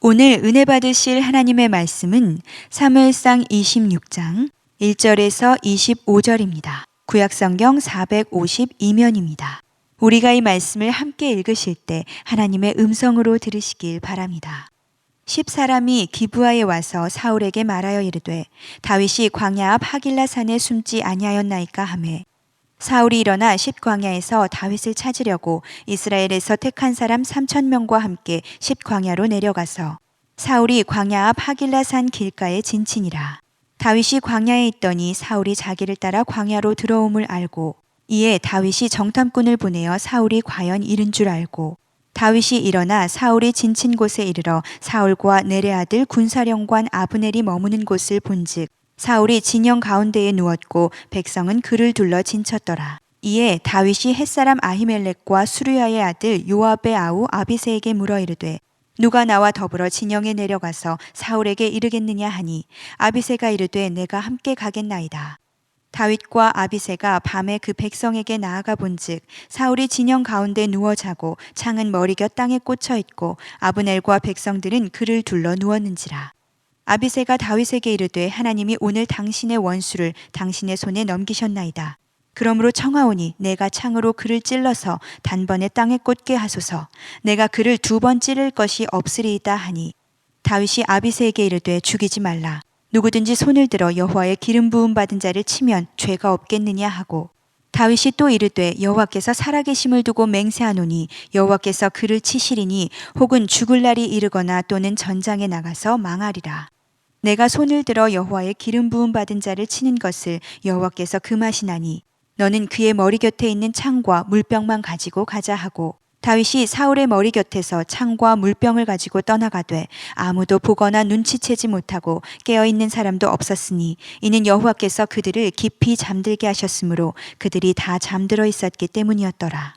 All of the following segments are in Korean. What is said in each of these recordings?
오늘 은혜 받으실 하나님의 말씀은 사무엘상 26장 1절에서 25절입니다. 구약성경 452면입니다. 우리가 이 말씀을 함께 읽으실 때 하나님의 음성으로 들으시길 바랍니다. 10사람이 기브아에 와서 사울에게 말하여 이르되 다윗이 광야 앞 하길라 산에 숨지 아니하였나이까 하매 사울이 일어나 십광야에서 다윗을 찾으려고 이스라엘에서 택한 사람 3,000명과 함께 십광야로 내려가서 사울이 광야 앞 하길라 산 길가에 진치니라. 다윗이 광야에 있더니 사울이 자기를 따라 광야로 들어옴을 알고 이에 다윗이 정탐꾼을 보내어 사울이 과연 이른 줄 알고 다윗이 일어나 사울이 진친 곳에 이르러 사울과 네레 아들 군사령관 아브넬이 머무는 곳을 본즉 사울이 진영 가운데에 누웠고 백성은 그를 둘러 진쳤더라. 이에 다윗이 햇사람 아히멜렉과 수르야의 아들 요압의 아우 아비새에게 물어 이르되 누가 나와 더불어 진영에 내려가서 사울에게 이르겠느냐 하니 아비새가 이르되 내가 함께 가겠나이다. 다윗과 아비새가 밤에 그 백성에게 나아가 본즉 사울이 진영 가운데 누워 자고 창은 머리곁 땅에 꽂혀 있고 아브넬과 백성들은 그를 둘러 누웠는지라. 아비새가 다윗에게 이르되 하나님이 오늘 당신의 원수를 당신의 손에 넘기셨나이다. 그러므로 청하오니 내가 창으로 그를 찔러서 단번에 땅에 꽂게 하소서. 내가 그를 2번 찌를 것이 없으리이다 하니 다윗이 아비새에게 이르되 죽이지 말라. 누구든지 손을 들어 여호와의 기름 부음 받은 자를 치면 죄가 없겠느냐 하고 다윗이 또 이르되 여호와께서 살아계심을 두고 맹세하노니 여호와께서 그를 치시리니 혹은 죽을 날이 이르거나 또는 전장에 나가서 망하리라. 내가 손을 들어 여호와의 기름 부음 받은 자를 치는 것을 여호와께서 금하시나니 너는 그의 머리 곁에 있는 창과 물병만 가지고 가자 하고 다윗이 사울의 머리 곁에서 창과 물병을 가지고 떠나가되 아무도 보거나 눈치채지 못하고 깨어있는 사람도 없었으니 이는 여호와께서 그들을 깊이 잠들게 하셨으므로 그들이 다 잠들어 있었기 때문이었더라.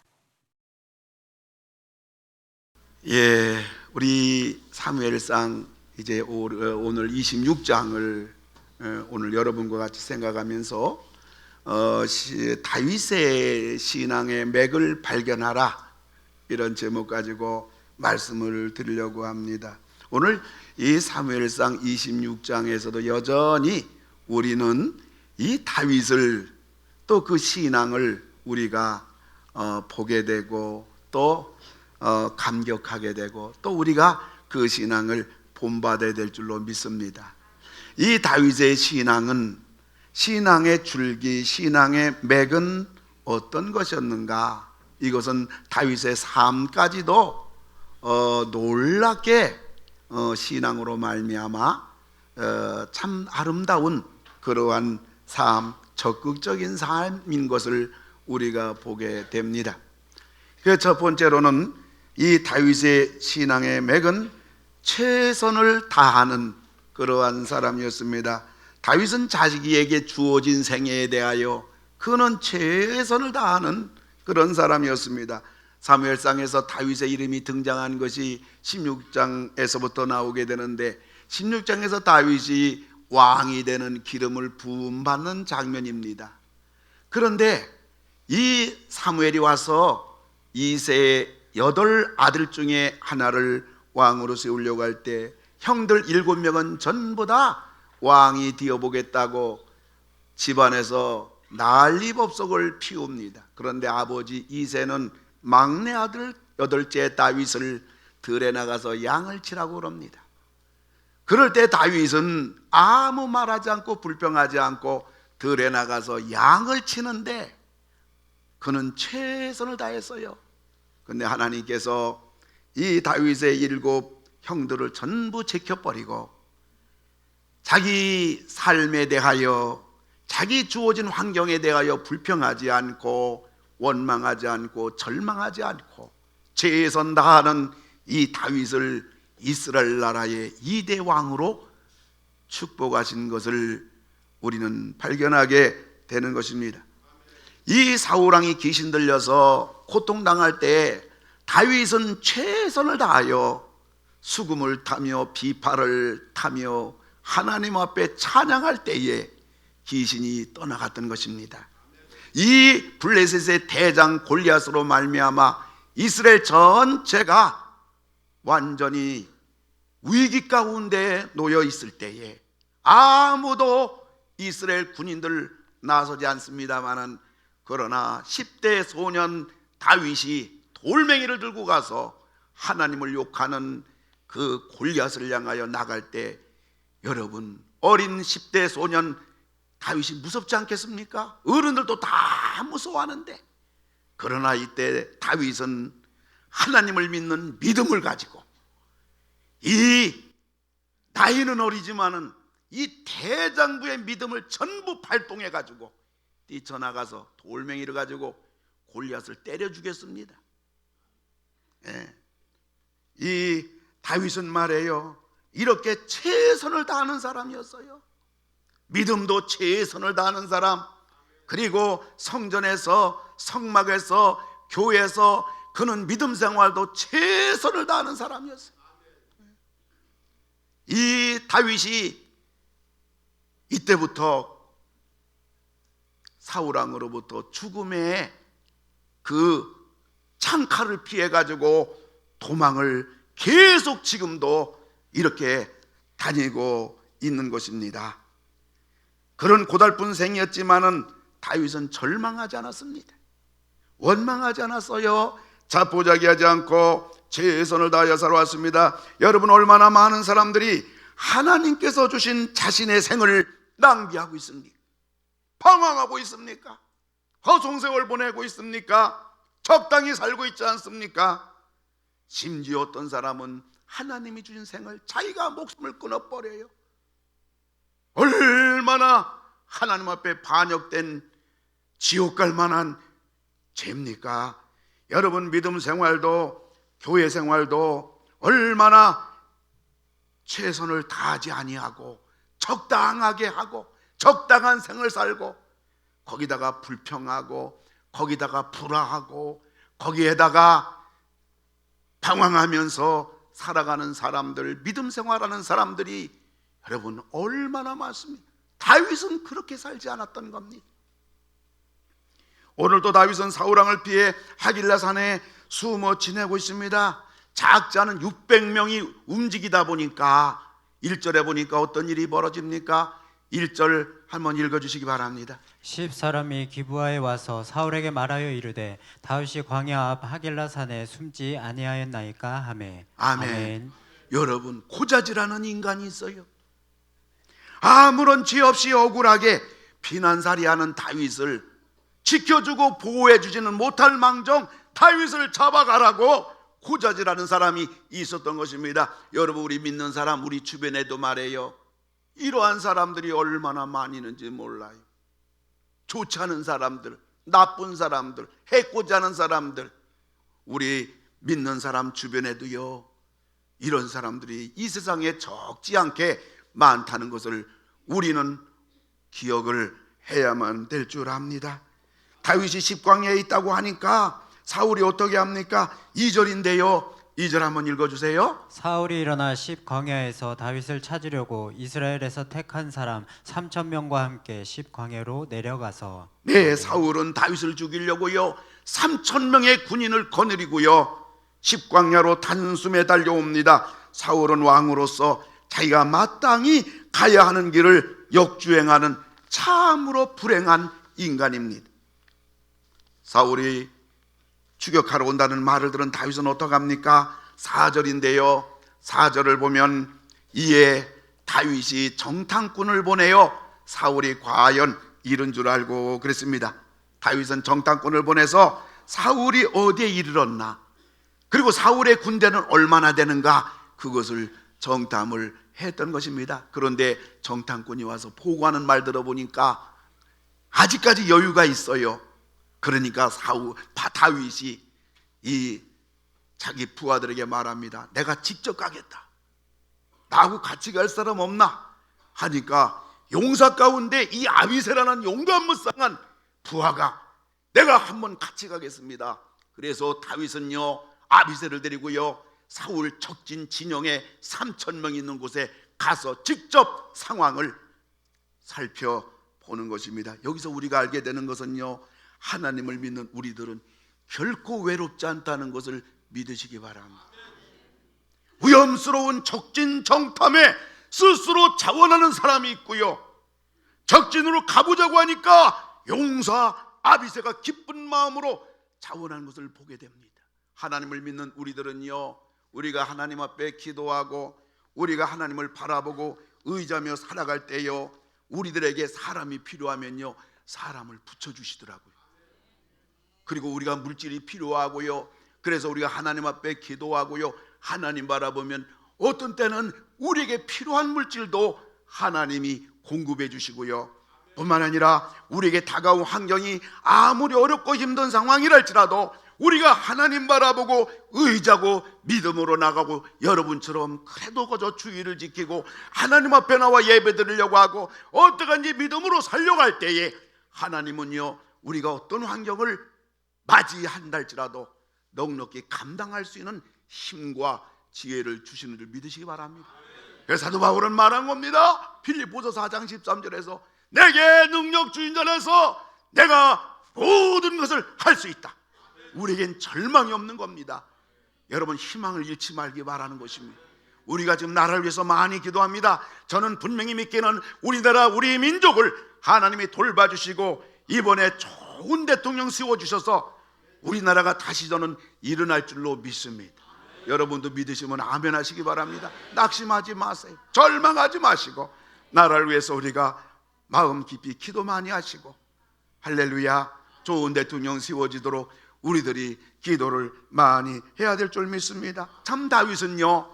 예, 우리 사무엘상 이제 오늘 26장을 오늘 여러분과 같이 생각하면서 다윗의 신앙의 맥을 발견하라 이런 제목 가지고 말씀을 드리려고 합니다. 오늘 이 사무엘상 26장에서도 여전히 우리는 이 다윗을 또 그 신앙을 우리가 보게 되고 또 감격하게 되고 또 우리가 그 신앙을 본받아야 될 줄로 믿습니다. 이 다윗의 신앙은 신앙의 줄기, 신앙의 맥은 어떤 것이었는가? 이것은 다윗의 삶까지도 놀랍게 신앙으로 말미암아 참 아름다운 그러한 삶, 적극적인 삶인 것을 우리가 보게 됩니다. 그 첫 번째로는 이 다윗의 신앙의 맥은 최선을 다하는 그러한 사람이었습니다. 다윗은 자기에게 주어진 생애에 대하여 그는 최선을 다하는 그런 사람이었습니다. 사무엘상에서 다윗의 이름이 등장한 것이 16장에서부터 나오게 되는데 16장에서 다윗이 왕이 되는 기름을 부음받는 장면입니다. 그런데 이 사무엘이 와서 이새의 8 아들 중에 하나를 왕으로 세우려고 할 때 형들 7명은 전부 다 왕이 되어보겠다고 집안에서 난리법석을 피웁니다. 그런데 아버지 이새는 막내 아들 8째 다윗을 들에 나가서 양을 치라고 그럽니다. 그럴 때 다윗은 아무 말하지 않고 불평하지 않고 들에 나가서 양을 치는데 그는 최선을 다했어요. 그런데 하나님께서 이 다윗의 7 형들을 전부 제껴버리고 자기 삶에 대하여 자기 주어진 환경에 대하여 불평하지 않고 원망하지 않고 절망하지 않고 최선 다하는 이 다윗을 이스라엘 나라의 2대 왕으로 축복하신 것을 우리는 발견하게 되는 것입니다. 이 사울왕이 귀신 들려서 고통당할 때 다윗은 최선을 다하여 수금을 타며 비파를 타며 하나님 앞에 찬양할 때에 귀신이 떠나갔던 것입니다. 이 블레셋의 대장 골리앗으로 말미암아 이스라엘 전체가 완전히 위기 가운데 놓여 있을 때에 아무도 이스라엘 군인들 나서지 않습니다마는, 그러나 10대 소년 다윗이 돌멩이를 들고 가서 하나님을 욕하는 그 골리앗을 향하여 나갈 때, 여러분, 어린 10대 소년 다윗이 무섭지 않겠습니까? 어른들도 다 무서워하는데, 그러나 이때 다윗은 하나님을 믿는 믿음을 가지고, 이 나이는 어리지만은 이 대장부의 믿음을 전부 발동해 가지고 뛰쳐나가서 돌멩이를 가지고 골리앗을 때려 죽였습니다. 예. 이 다윗은 말이에요, 이렇게 최선을 다하는 사람이었어요. 믿음도 최선을 다하는 사람, 그리고 성전에서, 성막에서, 교회에서 그는 믿음 생활도 최선을 다하는 사람이었어요. 이 다윗이 이때부터 사울왕으로부터 죽음의 그 창칼을 피해 가지고 도망을 계속 지금도 이렇게 다니고 있는 것입니다. 그런 고달픈 생이었지만은 다윗은 절망하지 않았습니다. 원망하지 않았어요. 자포자기하지 않고 최선을 다하여 살아왔습니다. 여러분, 얼마나 많은 사람들이 하나님께서 주신 자신의 생을 낭비하고 있습니까? 방황하고 있습니까? 허송세월 보내고 있습니까? 적당히 살고 있지 않습니까? 심지어 어떤 사람은 하나님이 주신 생을 자기가 목숨을 끊어버려요. 얼마나 하나님 앞에 반역된 지옥 갈 만한 죄입니까? 여러분, 믿음 생활도 교회 생활도 얼마나 최선을 다하지 아니하고 적당하게 하고 적당한 생을 살고, 거기다가 불평하고 거기다가 불화하고 거기에다가 방황하면서 살아가는 사람들, 믿음 생활하는 사람들이 여러분 얼마나 많습니까? 다윗은 그렇게 살지 않았던 겁니다. 오늘도 다윗은 사울왕을 피해 하길라 산에 숨어 지내고 있습니다. 작자는 600명이 움직이다 보니까 1절에 보니까 어떤 일이 벌어집니까? 1절 한번 읽어주시기 바랍니다. 10사람이 기브아에 와서 사울에게 말하여 이르되 다윗이 광야 앞 하길라 산에 숨지 아니하였나이까 하매. 아멘. 여러분, 고자질하는 인간이 있어요. 아무런 죄 없이 억울하게 피난살이하는 다윗을 지켜주고 보호해주지는 못할 망정 다윗을 잡아가라고 고자질하는 사람이 있었던 것입니다. 여러분, 우리 믿는 사람, 우리 주변에도 말해요, 이러한 사람들이 얼마나 많이 있는지 몰라요. 좋지 않은 사람들, 나쁜 사람들, 해코지 하는 사람들, 우리 믿는 사람 주변에도요, 이런 사람들이 이 세상에 적지 않게 많다는 것을 우리는 기억을 해야만 될 줄 압니다. 다윗이 십광야에 있다고 하니까 사울이 어떻게 합니까? 2절인데요 2절 한번 읽어주세요. 사울이 일어나 십광야에서 다윗을 찾으려고 이스라엘에서 택한 사람 3,000명과 함께 십광야로 내려가서. 네, 사울은 다윗을 죽이려고요 3,000명의 군인을 거느리고요 십광야로 단숨에 달려옵니다. 사울은 왕으로서 자기가 마땅히 가야 하는 길을 역주행하는 참으로 불행한 인간입니다. 사울이 추격하러 온다는 말을 들은 다윗은 어떡합니까? 4절인데요 4절을 보면, 이에 다윗이 정탐꾼을 보내요 사울이 과연 이른 줄 알고 그랬습니다. 다윗은 정탐꾼을 보내서 사울이 어디에 이르렀나, 그리고 사울의 군대는 얼마나 되는가, 그것을 정탐을 했던 것입니다. 그런데 정탐꾼이 와서 보고하는 말 들어보니까 아직까지 여유가 있어요. 그러니까 다윗이 이 자기 부하들에게 말합니다. 내가 직접 가겠다. 나하고 같이 갈 사람 없나? 하니까 용사 가운데 이 아비새라는 용감무쌍한 부하가 내가 한번 같이 가겠습니다. 그래서 다윗은요 아비새를 데리고요 사울 적진 진영에 3,000명 있는 곳에 가서 직접 상황을 살펴보는 것입니다. 여기서 우리가 알게 되는 것은요, 하나님을 믿는 우리들은 결코 외롭지 않다는 것을 믿으시기 바랍니다. 위험스러운 적진 정탐에 스스로 자원하는 사람이 있고요, 적진으로 가보자고 하니까 용사 아비새가 기쁜 마음으로 자원하는 것을 보게 됩니다. 하나님을 믿는 우리들은요, 우리가 하나님 앞에 기도하고 우리가 하나님을 바라보고 의지하며 살아갈 때요, 우리들에게 사람이 필요하면요 사람을 붙여주시더라고요. 그리고 우리가 물질이 필요하고요, 그래서 우리가 하나님 앞에 기도하고요, 하나님 바라보면 어떤 때는 우리에게 필요한 물질도 하나님이 공급해 주시고요, 뿐만 아니라 우리에게 다가온 환경이 아무리 어렵고 힘든 상황이랄지라도 우리가 하나님 바라보고 의지하고 믿음으로 나가고 여러분처럼 그래도 그저 주의를 지키고 하나님 앞에 나와 예배드리려고 하고 어떠한지 믿음으로 살려갈 때에 하나님은요 우리가 어떤 환경을 맞이한달지라도 넉넉히 감당할 수 있는 힘과 지혜를 주시는 줄 믿으시기 바랍니다. 그래서 사도 바울은 말한 겁니다. 빌립보서 4장 13절에서 내게 능력 주인 자라서 내가 모든 것을 할 수 있다. 우리에겐 절망이 없는 겁니다. 여러분, 희망을 잃지 말기 바라는 것입니다. 우리가 지금 나라를 위해서 많이 기도합니다. 저는 분명히 믿기는 우리나라 우리 민족을 하나님이 돌봐주시고 이번에 좋은 대통령 세워주셔서 우리나라가 다시 저는 일어날 줄로 믿습니다. 여러분도 믿으시면 아멘 하시기 바랍니다. 낙심하지 마세요. 절망하지 마시고 나라를 위해서 우리가 마음 깊이 기도 많이 하시고 할렐루야, 좋은 대통령 세워지도록 우리들이 기도를 많이 해야 될 줄 믿습니다. 참 다윗은요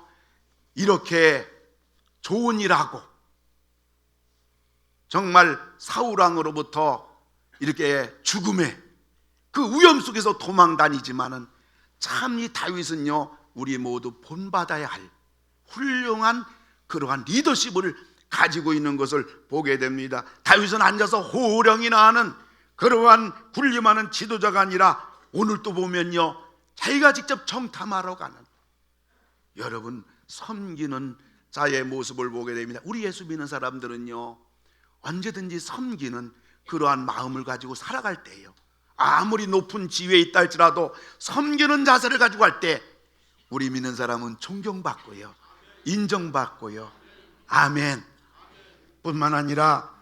이렇게 좋은 일하고 정말 사울왕으로부터 이렇게 죽음의 그 위험 속에서 도망 다니지만은 참 이 다윗은요 우리 모두 본받아야 할 훌륭한 그러한 리더십을 가지고 있는 것을 보게 됩니다. 다윗은 앉아서 호령이나 하는 그러한 군림하는 지도자가 아니라 오늘 또 보면요 자기가 직접 정탐하러 가는, 여러분 섬기는 자의 모습을 보게 됩니다. 우리 예수 믿는 사람들은요 언제든지 섬기는 그러한 마음을 가지고 살아갈 때예요. 아무리 높은 지위에 있다 할지라도 섬기는 자세를 가지고 할 때 우리 믿는 사람은 존경받고요, 인정받고요. 아멘. 뿐만 아니라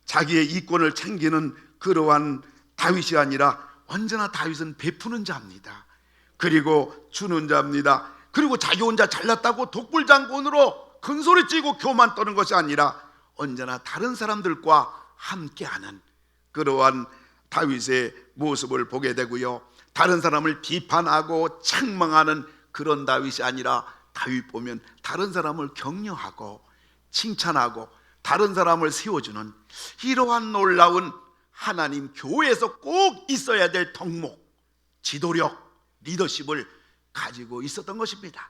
자기의 이권을 챙기는 그러한 다윗이 아니라 언제나 다윗은 베푸는 자입니다. 그리고 주는 자입니다. 그리고 자기 혼자 잘났다고 독불장군으로 큰소리치고 교만 떠는 것이 아니라 언제나 다른 사람들과 함께하는 그러한 다윗의 모습을 보게 되고요, 다른 사람을 비판하고 책망하는 그런 다윗이 아니라 다윗 보면 다른 사람을 격려하고 칭찬하고 다른 사람을 세워주는 이러한 놀라운 하나님 교회에서 꼭 있어야 될 덕목, 지도력, 리더십을 가지고 있었던 것입니다.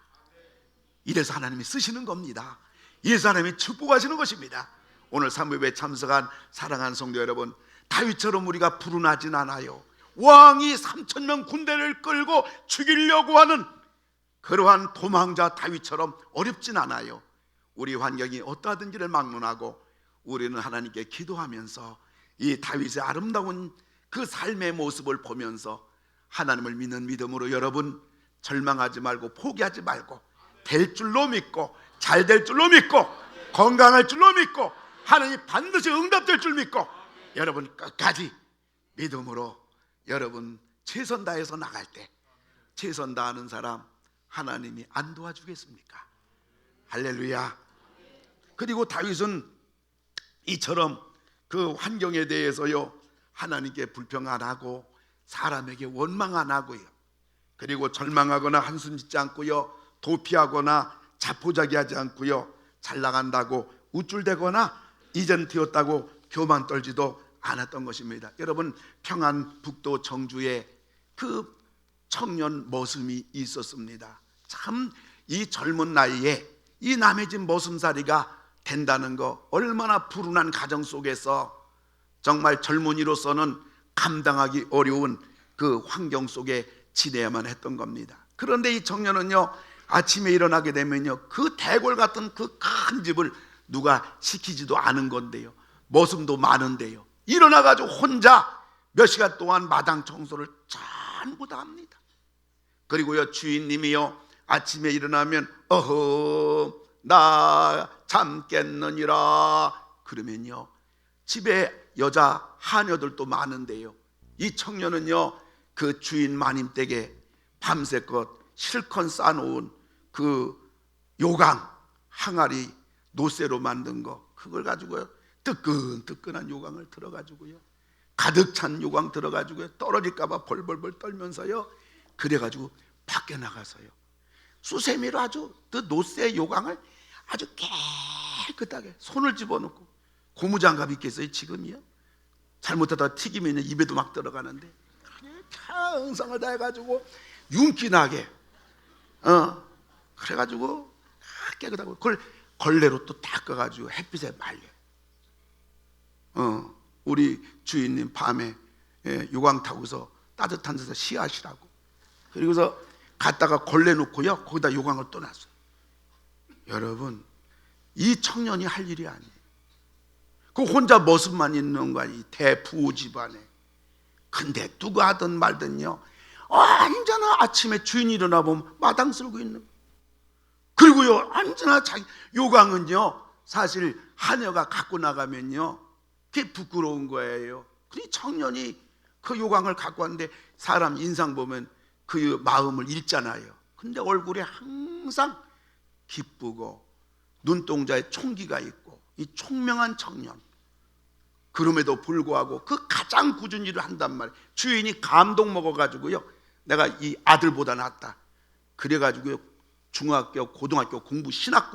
이래서 하나님이 쓰시는 겁니다. 이래서 하나님이 축복하시는 것입니다. 오늘 삼위에 참석한 사랑하는 성도 여러분, 다윗처럼 우리가 불운하진 않아요. 왕이 3,000명 군대를 끌고 죽이려고 하는 그러한 도망자 다윗처럼 어렵진 않아요. 우리 환경이 어떠하든지를 막론하고 우리는 하나님께 기도하면서 이 다윗의 아름다운 그 삶의 모습을 보면서 하나님을 믿는 믿음으로 여러분 절망하지 말고 포기하지 말고 될 줄로 믿고 잘 될 줄로 믿고 건강할 줄로 믿고 하나님 반드시 응답될 줄 믿고 여러분 끝까지 믿음으로 여러분 최선 다해서 나갈 때 최선 다하는 사람 하나님이 안 도와주겠습니까? 할렐루야. 그리고 다윗은 이처럼 그 환경에 대해서요 하나님께 불평 안 하고 사람에게 원망 안 하고요, 그리고 절망하거나 한숨 짓지 않고요, 도피하거나 자포자기하지 않고요, 잘 나간다고 우쭐대거나 이젠 되었다고 교만 떨지도 않았던 것입니다. 여러분 평안북도 청주에 그 청년 머슴이 있었습니다. 참 이 젊은 나이에 이 남의 집 머슴살이가 된다는 거 얼마나 불운한 가정 속에서 정말 젊은이로서는 감당하기 어려운 그 환경 속에 지내야만 했던 겁니다. 그런데 이 청년은요 아침에 일어나게 되면요 그 대궐 같은 그 큰 집을 누가 시키지도 않은 건데요, 머슴도 많은데요, 일어나가지고 혼자 몇 시간 동안 마당 청소를 전부 다 합니다. 그리고요 주인님이요 아침에 일어나면 어허 나 잠깼느니라 그러면요, 집에 여자 하녀들도 많은데요, 이 청년은요 그 주인 마님 댁에 밤새껏 실컷 싸놓은 그 요강 항아리 노쇠로 만든 거, 그걸 가지고요 뜨끈뜨끈한 요강을 들어가지고요, 가득 찬 요강 들어가지고요, 떨어질까봐 벌벌벌 떨면서요, 그래가지고 밖에 나가서요 수세미로 아주 그 노쇠 요강을 아주 깨끗하게 손을 집어넣고, 고무장갑 있겠어요 지금이요? 잘못하다 튀기면 입에도 막 들어가는데 평상을 다 해가지고 윤기나게 그래가지고 깨끗하고, 그걸 걸레로 또 닦아가지고 햇빛에 말려. 우리 주인님 밤에 요강 타고서 따뜻한 데서 쉬하시라고. 그리고서 갔다가 걸레 놓고요 거기다 요강을 또 놨어요. 여러분, 이 청년이 할 일이 아니에요. 그 혼자 모습만 있는 거야, 이 대부호 집안에. 근데 누가 하든 말든요 언제나 아침에 주인이 일어나 보면 마당 쓸고 있는 거예요. 그리고요 언제나 자기 요강은요 사실 하녀가 갖고 나가면요 그게 부끄러운 거예요. 그 청년이 그 요강을 갖고 왔는데 사람 인상 보면 그 마음을 읽잖아요. 근데 얼굴에 항상 기쁘고 눈동자에 총기가 있고 이 총명한 청년, 그럼에도 불구하고 그 가장 굳은 일을 한단 말이에요. 주인이 감동 먹어가지고요 내가 이 아들보다 낫다 그래가지고요 중학교 고등학교 공부 신학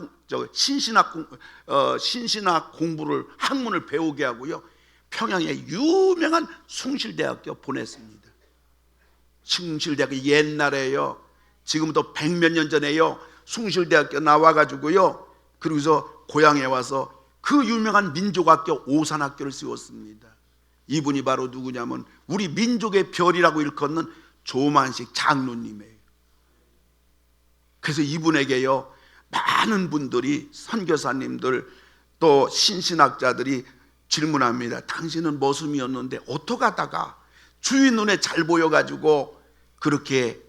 공부를 학문을 배우게 하고요 평양의 유명한 숭실대학교 보냈습니다. 숭실대학교 옛날에요, 지금부터 100몇 년 전에요 숭실대학교 나와가지고요 그러고서 고향에 와서 그 유명한 민족학교 오산학교를 세웠습니다. 이분이 바로 누구냐면 우리 민족의 별이라고 일컫는 조만식 장로님이에요. 그래서 이분에게요 많은 분들이, 선교사님들 또 신신학자들이 질문합니다. 당신은 머슴이었는데 어떻게 하다가 주인 눈에 잘 보여가지고 그렇게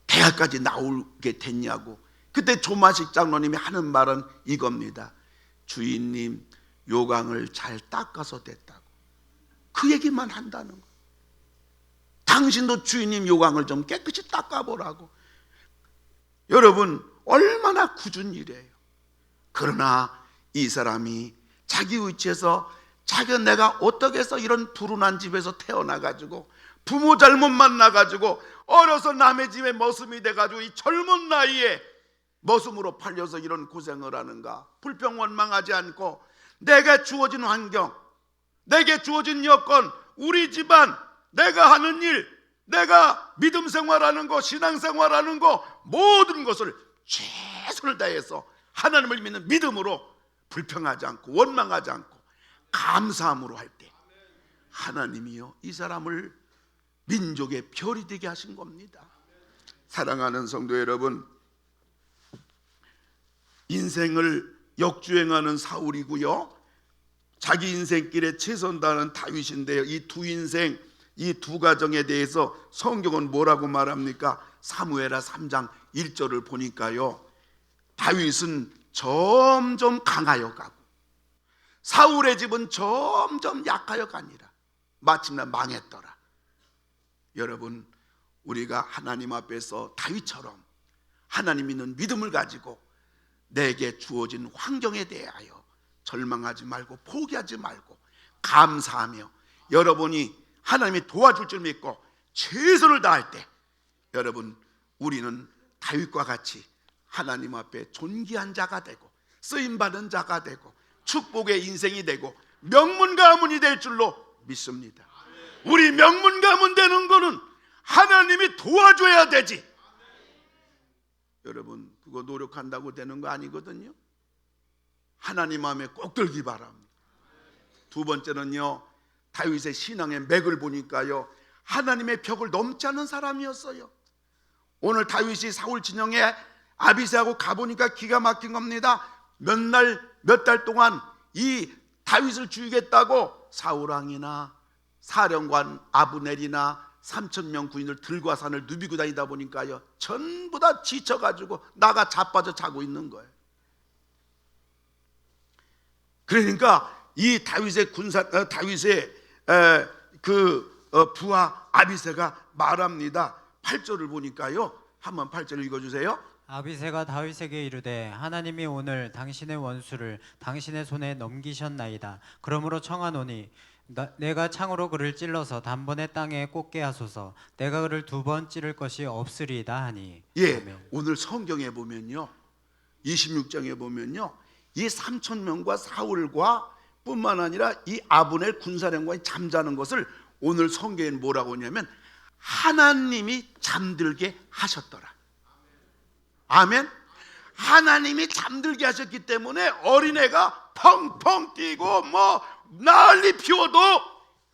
대학까지 나오게 됐냐고. 그때 조만식 장로님이 하는 말은 이겁니다. 주인님 요강을 잘 닦아서 됐다고. 그 얘기만 한다는 거예요. 당신도 주인님 요강을 좀 깨끗이 닦아보라고. 여러분, 얼마나 굳은 일이에요. 그러나 이 사람이 자기 위치에서 자기가 내가 어떻게 해서 이런 불운한 집에서 태어나가지고 부모 잘못 만나가지고 어려서 남의 집에 머슴이 돼가지고 이 젊은 나이에 머슴으로 팔려서 이런 고생을 하는가. 불평원망하지 않고 내게 주어진 환경, 내게 주어진 여건, 우리 집안, 내가 하는 일, 내가 믿음 생활하는 거, 신앙 생활하는 거, 모든 것을 최선을 다해서 하나님을 믿는 믿음으로 불평하지 않고 원망하지 않고 감사함으로 할 때 하나님이요 이 사람을 민족의 별이 되게 하신 겁니다. 사랑하는 성도 여러분, 인생을 역주행하는 사울이고요 자기 인생길에 최선 다하는 다윗인데요, 이 두 인생, 이 두 가정에 대해서 성경은 뭐라고 말합니까? 사무엘하 3장 1절을 보니까요 다윗은 점점 강하여 가고 사울의 집은 점점 약하여 가니라. 마침내 망했더라. 여러분, 우리가 하나님 앞에서 다윗처럼 하나님 있는 믿음을 가지고 내게 주어진 환경에 대하여 절망하지 말고 포기하지 말고 감사하며 여러분이 하나님이 도와줄 줄 믿고 최선을 다할 때 여러분, 우리는 다윗과 같이 하나님 앞에 존귀한 자가 되고 쓰임받은 자가 되고 축복의 인생이 되고 명문 가문이 될 줄로 믿습니다. 우리 명문 가문 되는 거는 하나님이 도와줘야 되지. 여러분, 그거 노력한다고 되는 거 아니거든요. 하나님 마음에 꼭 들기 바랍니다. 두 번째는요, 다윗의 신앙의 맥을 보니까요 하나님의 벽을 넘지 않는 사람이었어요. 오늘 다윗이 사울 진영에 아비새하고 가보니까 기가 막힌 겁니다. 몇 달 동안 이 다윗을 죽이겠다고 사울왕이나 사령관 아브넬이나 3천 명 군인을 들과 산을 누비고 다니다 보니까요, 전부 다 지쳐가지고 나가 자빠져 자고 있는 거예요. 그러니까 이 다윗의 부하 아비새가 말합니다. 8절을 보니까요, 한번 8절 읽어주세요. 아비새가 다윗에게 이르되 하나님이 오늘 당신의 원수를 당신의 손에 넘기셨나이다. 그러므로 청하노니 내가 창으로 그를 찔러서 단번에 땅에 꽂게 하소서. 내가 그를 2번 찌를 것이 없으리이다 하니. 예, 아멘. 오늘 성경에 보면요, 26장에 보면요, 이 3천 명과 사울과 뿐만 아니라 이 아브넬 군사령관이 잠자는 것을 오늘 성경에 뭐라고 하냐면 하나님이 잠들게 하셨더라. 아멘. 하나님이 잠들게 하셨기 때문에 어린애가 펑펑 뛰고 뭐 난리 피워도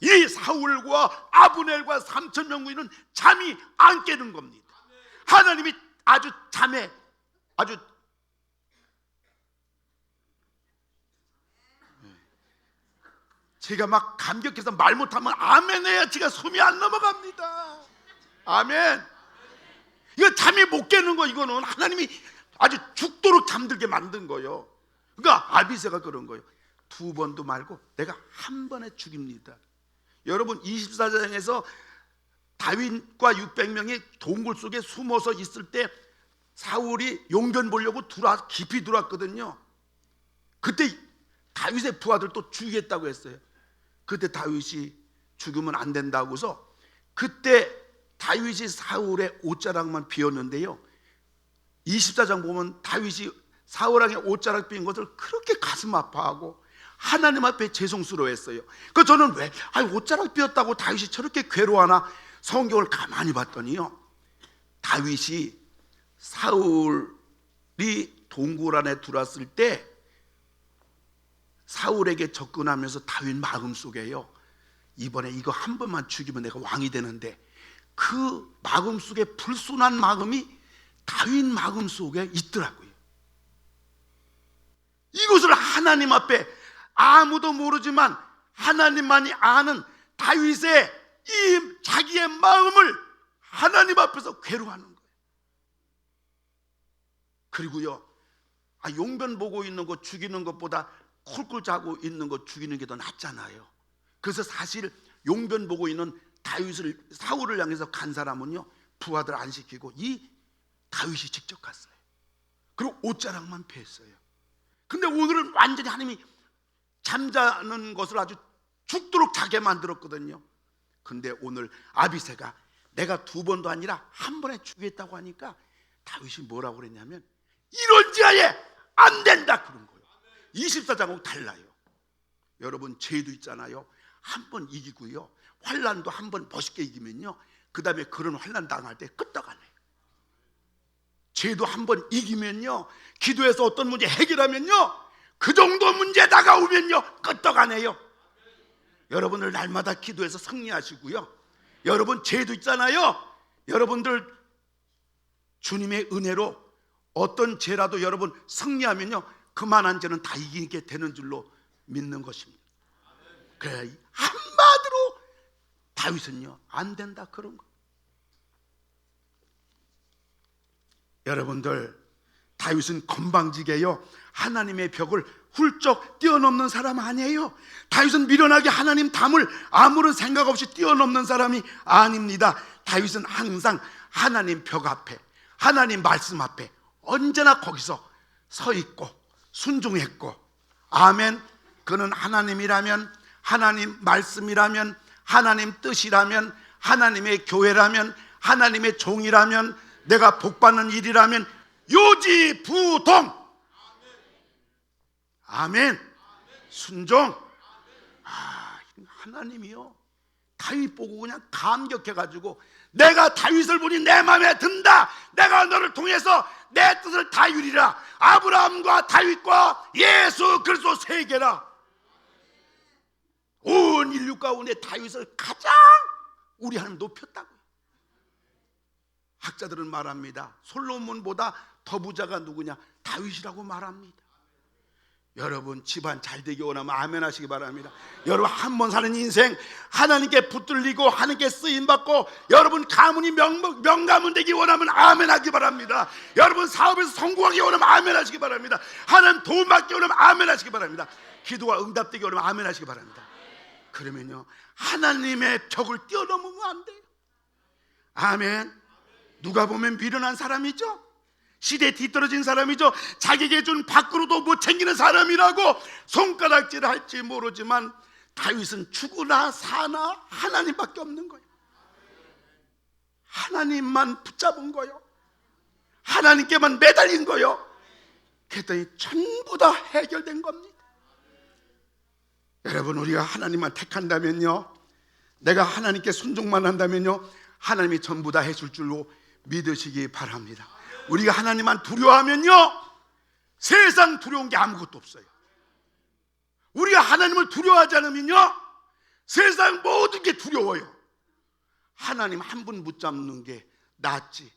이 사울과 아브넬과 3천 명군인은 잠이 안 깨는 겁니다. 하나님이 아주 잠에 아주 제가 막 감격해서 말 못하면 아멘 해야 제가 숨이 안 넘어갑니다. 아멘. 이거 잠이 못 깨는 거, 이거는 하나님이 아주 죽도록 잠들게 만든 거예요. 그러니까 아비새가 그런 거예요. 2번도 말고 내가 한 번에 죽입니다. 여러분, 24장에서 다윗과 600명이 동굴 속에 숨어서 있을 때 사울이 용변 보려고 깊이 들어왔거든요. 그때 다윗의 부하들도 죽이겠다고 했어요. 그때 다윗이 죽으면 안 된다고 해서 그때 다윗이 사울의 옷자락만 비웠는데요, 24장 보면 다윗이 사울왕의 옷자락 비운 것을 그렇게 가슴 아파하고 하나님 앞에 죄송스러워했어요. 그 저는 왜 옷자락 비웠다고 다윗이 저렇게 괴로워하나 성경을 가만히 봤더니요, 다윗이 사울이 동굴 안에 들어왔을 때 사울에게 접근하면서 다윗 마음속에요, 이번에 이거 한 번만 죽이면 내가 왕이 되는데, 그 마음속에 불순한 마음이 다윗 마음속에 있더라고요. 이것을 하나님 앞에 아무도 모르지만 하나님만이 아는 다윗의 이 자기의 마음을 하나님 앞에서 괴로워하는 거예요. 그리고요, 용변 보고 있는 거 죽이는 것보다 쿨쿨 자고 있는 거 죽이는 게 더 낫잖아요. 그래서 사실 용변 보고 있는 사울을 향해서 간 사람은요, 부하들 안 시키고 이 다윗이 직접 갔어요. 그리고 옷자락만 뺐어요. 근데 오늘은 완전히 하나님이 잠자는 것을 아주 죽도록 자게 만들었거든요. 근데 오늘 아비새가 내가 2번도 아니라 한 번에 죽이겠다고 하니까 다윗이 뭐라고 그랬냐면 이런지하에 안 된다 그런 거예요. 24장하고 달라요. 여러분, 죄도 있잖아요. 한 번 이기고요, 환난도 한 번 멋있게 이기면요, 그 다음에 그런 환난 당할 때 끄떡하네요. 죄도 한 번 이기면요, 기도해서 어떤 문제 해결하면요, 그 정도 문제 다가오면요 끄떡하네요. 여러분들 날마다 기도해서 승리하시고요, 여러분 죄도 있잖아요. 여러분들 주님의 은혜로 어떤 죄라도 여러분 승리하면요, 그만한 죄는 다 이기게 되는 줄로 믿는 것입니다. 그래, 한마디로 다윗은요 안 된다 그런 거. 여러분들, 다윗은 건방지게요 하나님의 벽을 훌쩍 뛰어넘는 사람 아니에요. 다윗은 미련하게 하나님 담을 아무런 생각 없이 뛰어넘는 사람이 아닙니다. 다윗은 항상 하나님 벽 앞에, 하나님 말씀 앞에 언제나 거기서 서 있고 순종했고, 아멘. 그는 하나님이라면, 하나님 말씀이라면, 하나님 뜻이라면, 하나님의 교회라면, 하나님의 종이라면, 내가 복받는 일이라면 요지부동, 아멘. 순종. 하나님이요 다윗 보고 그냥 감격해가지고 내가 다윗을 보니 내 마음에 든다. 내가 너를 통해서 내 뜻을 다 이루리라. 아브라함과 다윗과 예수 그리스도 세계라. 온 인류 가운데 다윗을 가장 우리 하나님 높였다고요. 학자들은 말합니다. 솔로몬보다 더 부자가 누구냐? 다윗이라고 말합니다. 여러분 집안 잘 되기 원하면 아멘 하시기 바랍니다. 여러분 한 번 사는 인생 하나님께 붙들리고 하나님께 쓰임받고 여러분 가문이 명가문 되기 원하면 아멘 하기 바랍니다. 여러분 사업에서 성공하기 원하면 아멘 하시기 바랍니다. 하나님 도움 받기 원하면 아멘 하시기 바랍니다. 기도가 응답되기 원하면 아멘 하시기 바랍니다. 그러면요 하나님의 벽을 뛰어넘으면 안 돼요. 아멘. 누가 보면 미련한 사람이죠. 시대에 뒤떨어진 사람이죠. 자기에게 준 밖으로도 못 챙기는 사람이라고 손가락질 할지 모르지만 다윗은 죽으나 사나 하나님밖에 없는 거예요. 하나님만 붙잡은 거예요. 하나님께만 매달린 거예요. 그랬더니 전부 다 해결된 겁니다. 여러분 우리가 하나님만 택한다면요, 내가 하나님께 순종만 한다면요, 하나님이 전부 다 해줄 줄로 믿으시기 바랍니다. 우리가 하나님만 두려워하면요 세상 두려운 게 아무것도 없어요. 우리가 하나님을 두려워하지 않으면요 세상 모든 게 두려워요. 하나님 한 분 붙잡는 게 낫지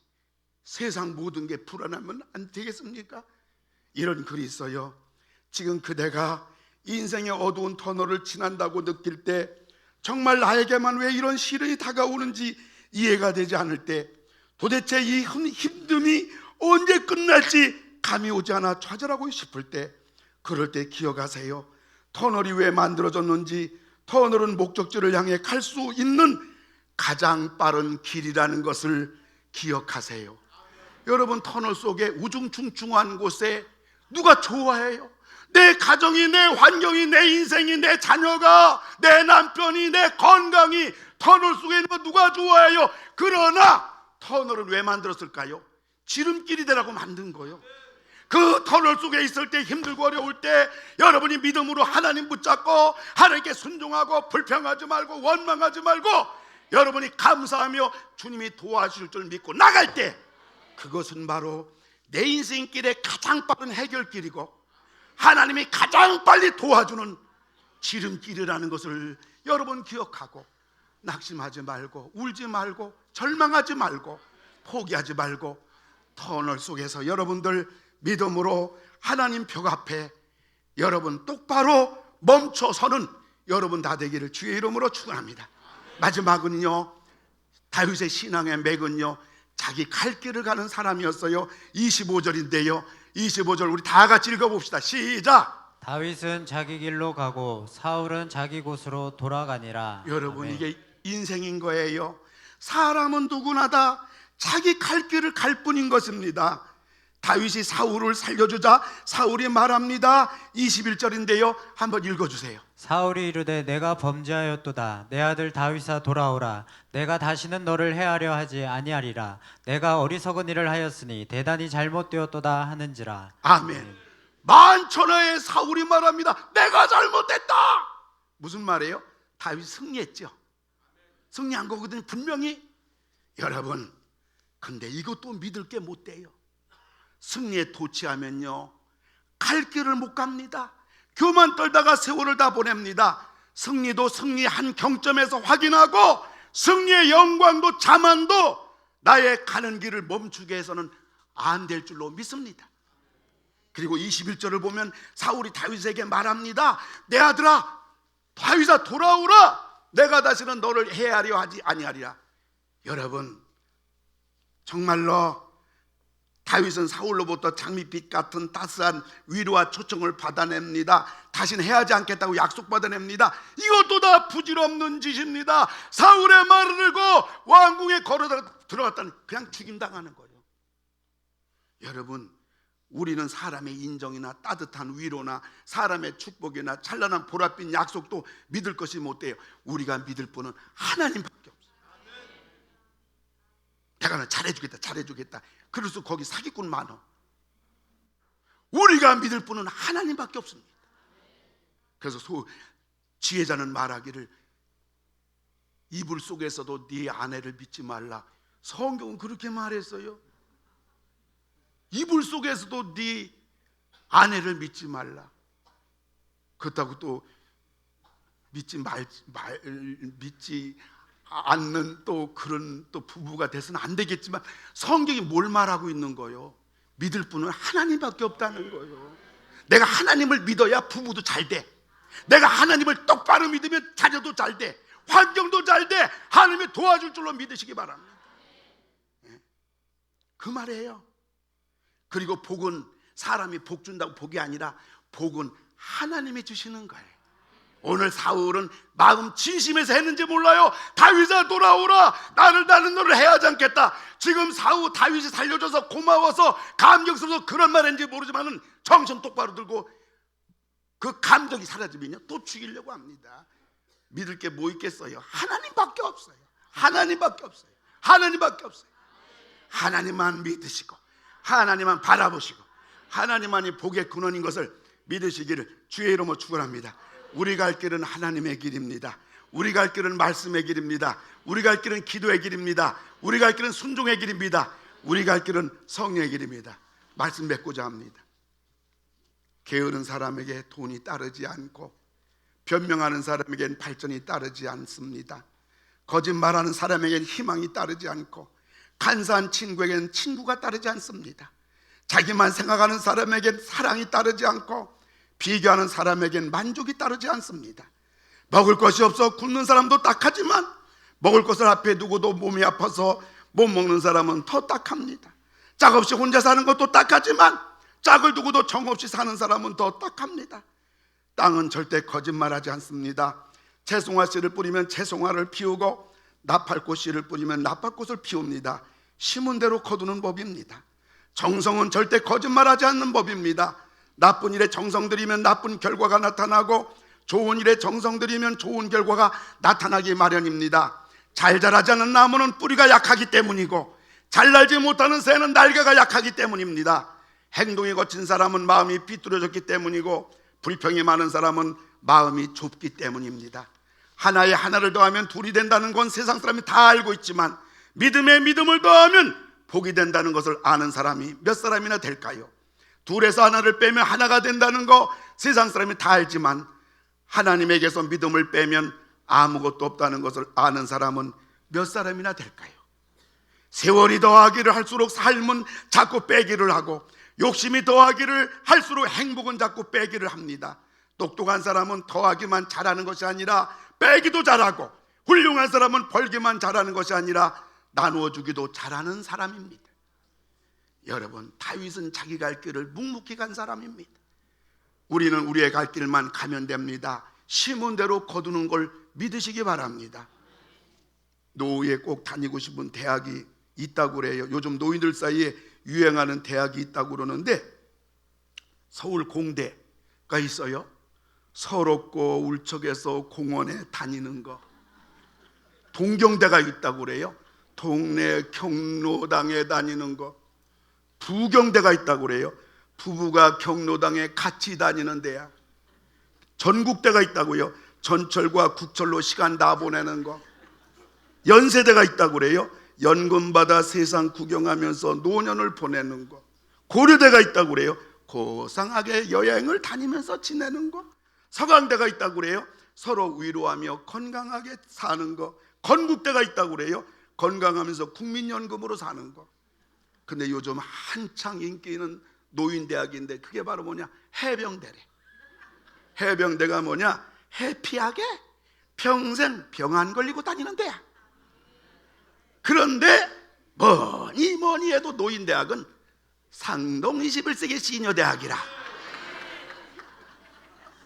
세상 모든 게 불안하면 안 되겠습니까? 이런 글이 있어요. 지금 그대가 인생의 어두운 터널을 지난다고 느낄 때, 정말 나에게만 왜 이런 시련이 다가오는지 이해가 되지 않을 때, 도대체 이 힘듦이 언제 끝날지 감이 오지 않아 좌절하고 싶을 때, 그럴 때 기억하세요. 터널이 왜 만들어졌는지, 터널은 목적지를 향해 갈 수 있는 가장 빠른 길이라는 것을 기억하세요. 여러분 터널 속에 우중충충한 곳에 누가 좋아해요? 내 가정이, 내 환경이, 내 인생이, 내 자녀가, 내 남편이, 내 건강이 터널 속에 있는 거 누가 좋아해요? 그러나 터널을 왜 만들었을까요? 지름길이 되라고 만든 거예요. 그 터널 속에 있을 때, 힘들고 어려울 때 여러분이 믿음으로 하나님 붙잡고 하나님께 순종하고 불평하지 말고 원망하지 말고 여러분이 감사하며 주님이 도와주실 줄 믿고 나갈 때, 그것은 바로 내 인생길의 가장 빠른 해결길이고 하나님이 가장 빨리 도와주는 지름길이라는 것을 여러분 기억하고, 낙심하지 말고 울지 말고 절망하지 말고 포기하지 말고 터널 속에서 여러분들 믿음으로 하나님 벽 앞에 여러분 똑바로 멈춰서는 여러분 다 되기를 주의 이름으로 축원합니다. 마지막은요, 다윗의 신앙의 맥은요 자기 갈 길을 가는 사람이었어요. 25절인데요 25절 우리 다 같이 읽어봅시다. 시작. 다윗은 자기 길로 가고 사울은 자기 곳으로 돌아가니라. 여러분 아멘. 이게 인생인 거예요. 사람은 누구나 다 자기 갈 길을 갈 뿐인 것입니다. 다윗이 사울을 살려주자 사울이 말합니다. 21절인데요 한번 읽어주세요. 사울이 이르되 내가 범죄하였도다. 내 아들 다윗아 돌아오라. 내가 다시는 너를 해하려 하지 아니하리라. 내가 어리석은 일을 하였으니 대단히 잘못되었도다 하는지라. 아멘. 만천하에 사울이 말합니다. 내가 잘못했다. 무슨 말이에요? 다윗 승리했죠. 승리한 거거든요 분명히. 여러분 근데 이것도 믿을 게 못 돼요. 승리에 도취하면요 갈 길을 못 갑니다. 교만 떨다가 세월을 다 보냅니다. 승리도 승리한 경점에서 확인하고 승리의 영광도 자만도 나의 가는 길을 멈추게 해서는 안 될 줄로 믿습니다. 그리고 21절을 보면 사울이 다윗에게 말합니다. 내 아들아 다윗아 돌아오라. 내가 다시는 너를 해하려 하지 아니하리라. 여러분 정말로 다윗은 사울로부터 장밋빛 같은 따스한 위로와 초청을 받아냅니다. 다시는 해하지 않겠다고 약속받아냅니다. 이것도 다 부질없는 짓입니다. 사울의 말을 들고 왕궁에 걸어 들어갔다니 그냥 죽임당하는 거예요. 여러분 우리는 사람의 인정이나 따뜻한 위로나 사람의 축복이나 찬란한 보랏빛 약속도 믿을 것이 못 돼요. 우리가 믿을 분은 하나님밖에 없어요. 내가 너 잘해주겠다. 그래서 거기 사기꾼 많아. 우리가 믿을 분은 하나님밖에 없습니다. 그래서 지혜자는 말하기를 이불 속에서도 네 아내를 믿지 말라. 성경은 그렇게 말했어요. 이불 속에서도 네 아내를 믿지 말라. 그렇다고 또 믿지 않는 또 그런 또 부부가 돼서는 안 되겠지만 성경이 뭘 말하고 있는 거예요? 믿을 분은 하나님밖에 없다는 거예요. 내가 하나님을 믿어야 부부도 잘 돼. 내가 하나님을 똑바로 믿으면 자녀도 잘 돼. 환경도 잘 돼. 하나님이 도와줄 줄로 믿으시기 바랍니다. 그 말이에요. 그리고 복은 사람이 복 준다고 복이 아니라 복은 하나님이 주시는 거예요. 오늘 사울은 마음 진심에서 했는지 몰라요. 다윗아 돌아오라. 나는 너를 해하지 않겠다. 지금 다윗이 살려줘서 고마워서 감격스러워서 그런 말 했는지 모르지만은 정신 똑바로 들고 그 감정이 사라지면요 또 죽이려고 합니다. 믿을 게 뭐 있겠어요? 하나님밖에 없어요. 하나님밖에 없어요. 하나님밖에 없어요. 하나님만 믿으시고 하나님만 바라보시고 하나님만이 복의 근원인 것을 믿으시기를 주의 이름으로 축원합니다. 우리 갈 길은 하나님의 길입니다. 우리 갈 길은 말씀의 길입니다. 우리 갈 길은 기도의 길입니다. 우리 갈 길은 순종의 길입니다. 우리 갈 길은 성령의 길입니다. 말씀 맺고자 합니다. 게으른 사람에게 돈이 따르지 않고 변명하는 사람에겐 발전이 따르지 않습니다. 거짓말하는 사람에겐 희망이 따르지 않고 간사한 친구에겐 친구가 따르지 않습니다. 자기만 생각하는 사람에겐 사랑이 따르지 않고 비교하는 사람에겐 만족이 따르지 않습니다. 먹을 것이 없어 굶는 사람도 딱하지만 먹을 것을 앞에 두고도 몸이 아파서 못 먹는 사람은 더 딱합니다. 짝 없이 혼자 사는 것도 딱하지만 짝을 두고도 정 없이 사는 사람은 더 딱합니다. 땅은 절대 거짓말하지 않습니다. 채송화 씨를 뿌리면 채송화를 피우고 나팔꽃 씨를 뿌리면 나팔꽃을 피웁니다. 심은 대로 거두는 법입니다. 정성은 절대 거짓말하지 않는 법입니다. 나쁜 일에 정성 들이면 나쁜 결과가 나타나고 좋은 일에 정성 들이면 좋은 결과가 나타나기 마련입니다. 잘 자라지 않는 나무는 뿌리가 약하기 때문이고 잘 날지 못하는 새는 날개가 약하기 때문입니다. 행동이 거친 사람은 마음이 비뚤어졌기 때문이고 불평이 많은 사람은 마음이 좁기 때문입니다. 하나에 하나를 더하면 둘이 된다는 건 세상 사람이 다 알고 있지만 믿음에 믿음을 더하면 복이 된다는 것을 아는 사람이 몇 사람이나 될까요? 둘에서 하나를 빼면 하나가 된다는 거 세상 사람이 다 알지만 하나님에게서 믿음을 빼면 아무것도 없다는 것을 아는 사람은 몇 사람이나 될까요? 세월이 더하기를 할수록 삶은 자꾸 빼기를 하고 욕심이 더하기를 할수록 행복은 자꾸 빼기를 합니다. 똑똑한 사람은 더하기만 잘하는 것이 아니라 빼기도 잘하고 훌륭한 사람은 벌기만 잘하는 것이 아니라 나누어 주기도 잘하는 사람입니다. 여러분, 다윗은 자기 갈 길을 묵묵히 간 사람입니다. 우리는 우리의 갈 길만 가면 됩니다. 심은 대로 거두는 걸 믿으시기 바랍니다. 노후에 꼭 다니고 싶은 대학이 있다고 그래요. 요즘 노인들 사이에 유행하는 대학이 있다고 그러는데 서울 공대가 있어요. 서럽고 울적해서 공원에 다니는 거. 동경대가 있다고 그래요. 동네 경로당에 다니는 거. 부경대가 있다고 그래요. 부부가 경로당에 같이 다니는 데야. 전국대가 있다고요. 전철과 국철로 시간 다 보내는 거. 연세대가 있다고 그래요. 연금 받아 세상 구경하면서 노년을 보내는 거. 고려대가 있다고 그래요. 고상하게 여행을 다니면서 지내는 거. 서강대가 있다고 그래요. 서로 위로하며 건강하게 사는 거. 건국대가 있다고 그래요. 건강하면서 국민연금으로 사는 거. 근데 요즘 한창 인기 있는 노인대학인데 그게 바로 뭐냐? 해병대래. 해병대가 뭐냐? 해피하게 평생 병 안 걸리고 다니는 데야. 그런데 뭐니 해도 노인대학은 상동 21세기 시녀대학이라.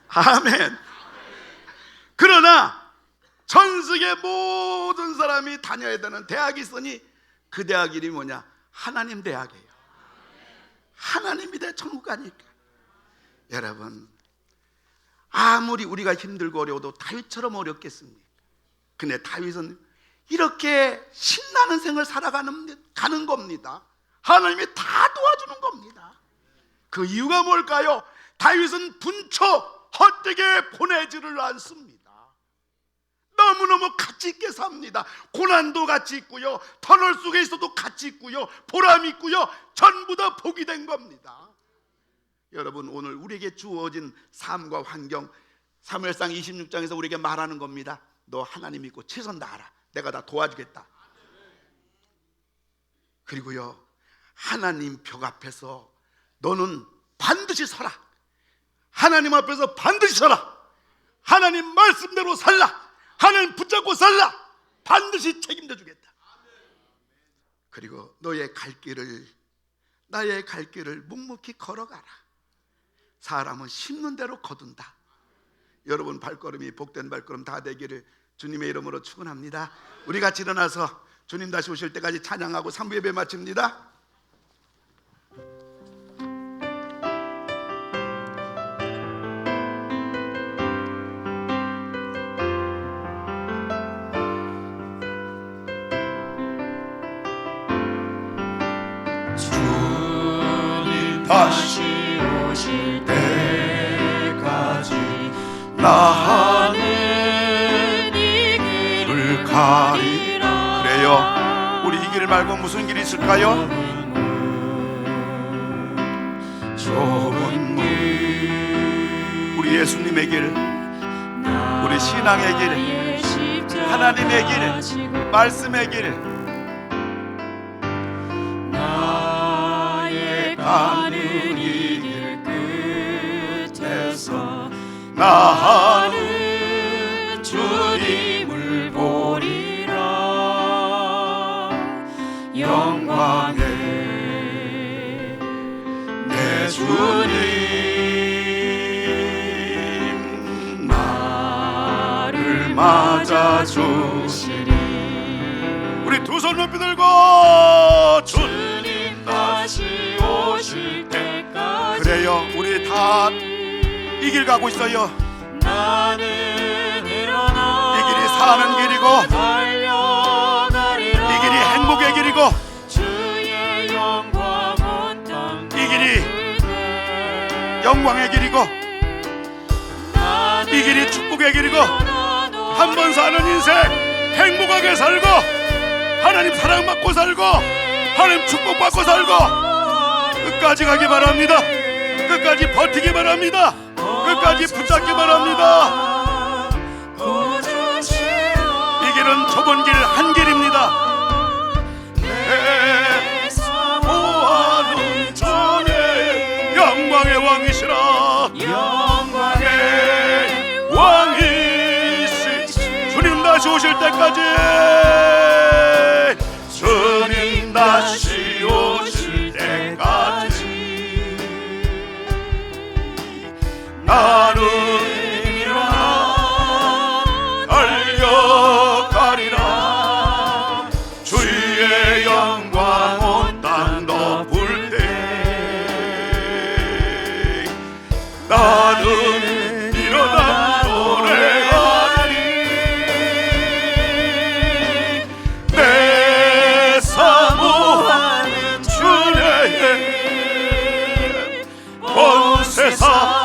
아멘. 그러나 전 세계 모든 사람이 다녀야 되는 대학이 있으니 그 대학 이름이 뭐냐? 하나님 대학이에요. 하나님이 대 천국 가니까. 여러분, 아무리 우리가 힘들고 어려워도 다윗처럼 어렵겠습니까? 근데 다윗은 이렇게 신나는 생을 살아가는 겁니다. 하나님이 다 도와주는 겁니다. 그 이유가 뭘까요? 다윗은 분초 헛되게 보내지를 않습니다. 너무너무 가치 있게 삽니다. 고난도 가치 있고요, 터널 속에 있어도 가치 있고요, 보람 있고요, 전부 다 복이 된 겁니다. 여러분, 오늘 우리에게 주어진 삶과 환경, 사무엘상 26장에서 우리에게 말하는 겁니다. 너 하나님 믿고 최선 다하라. 내가 다 도와주겠다. 그리고요, 하나님 벽 앞에서 너는 반드시 서라. 하나님 앞에서 반드시 서라. 하나님 말씀대로 살라. 하나님 붙잡고 살라. 반드시 책임져 주겠다. 그리고 너의 갈 길을, 나의 갈 길을 묵묵히 걸어가라. 사람은 심는 대로 거둔다. 여러분 발걸음이 복된 발걸음 다 되기를 주님의 이름으로 축원합니다. 우리 같이 일어나서 주님 다시 오실 때까지 찬양하고 3부 예배 마칩니다. 주님 다시 오실 때까지 나는 이 길을 가리라. 그래요. 우리 이 길 말고 무슨 길이 있을까요? 좁은 문. 우리 예수님의 길, 우리 신앙의 길, 하나님의 길, 말씀의 길, 가는 이 길 끝에서 나는 주님을 보리라. 영광의 내 주님 나를 맞아주시리. 우리 두 손 높이 들고 주님 다시 오실 때까지. 그래요. 우리 다 이 길 가고 있어요. 나는 일어나 이 길이 사는 길이고 달려가리라. 이 길이 행복의 길이고 주의 영광 온 땅 이 길이 영광의 길이고 이 길이 축복의 길이고 한 번 사는 인생 행복하게 살고 하나님 사랑받고 살고 하나님 축복받고 살고 끝까지 가기 바랍니다. 끝까지 버티기 바랍니다. 끝까지 붙잡기 바랍니다. 이 길은 좁은 길 한 길입니다. 내 사모하는 전에 영광의 왕이시라. 영광의 왕이시. 주님 다시 오실 때까지, 주님 다시 오실 때까지 나는 일어나 달려가리라. 주의 영광 온 땅 덮을 때 나는 일어나 노래하리. 내 사모하는 주의 온 세상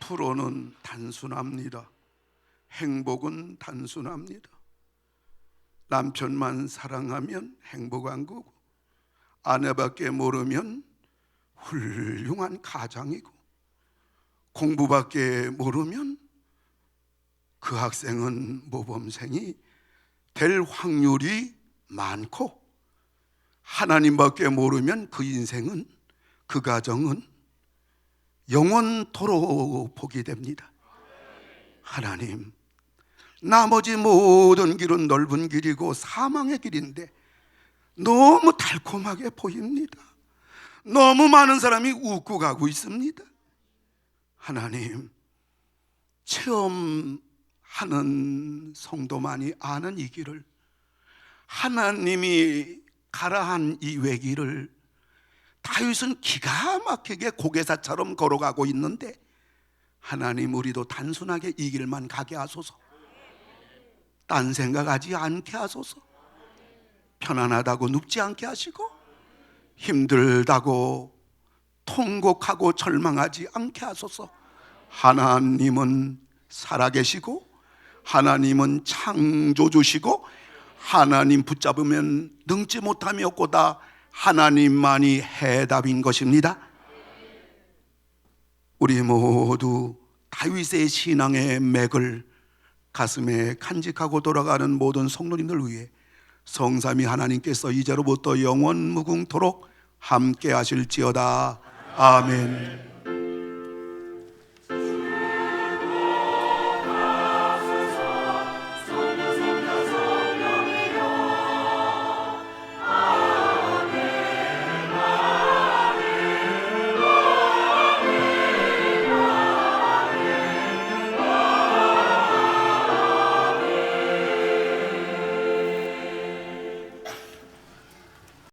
프로는 단순합니다. 행복은 단순합니다. 남편만 사랑하면 행복한 거고 아내밖에 모르면 훌륭한 가장이고 공부밖에 모르면 그 학생은 모범생이 될 확률이 많고 하나님밖에 모르면 그 인생은, 그 가정은 영원토록 보게 됩니다. 하나님, 나머지 모든 길은 넓은 길이고 사망의 길인데 너무 달콤하게 보입니다. 너무 많은 사람이 웃고 가고 있습니다. 하나님, 체험하는 성도만이 아는 이 길을, 하나님이 가라한 이 외길을 다윗은 기가 막히게 고개사처럼 걸어가고 있는데 하나님, 우리도 단순하게 이 길만 가게 하소서. 딴 생각하지 않게 하소서. 편안하다고 눕지 않게 하시고 힘들다고 통곡하고 절망하지 않게 하소서. 하나님은 살아계시고 하나님은 창조주시고 하나님 붙잡으면 능지 못함이 없고다 하나님만이 해답인 것입니다. 우리 모두 다윗의 신앙의 맥을 가슴에 간직하고 돌아가는 모든 성도님들 위해 성삼위 하나님께서 이제로부터 영원 무궁토록 함께 하실지어다. 아멘.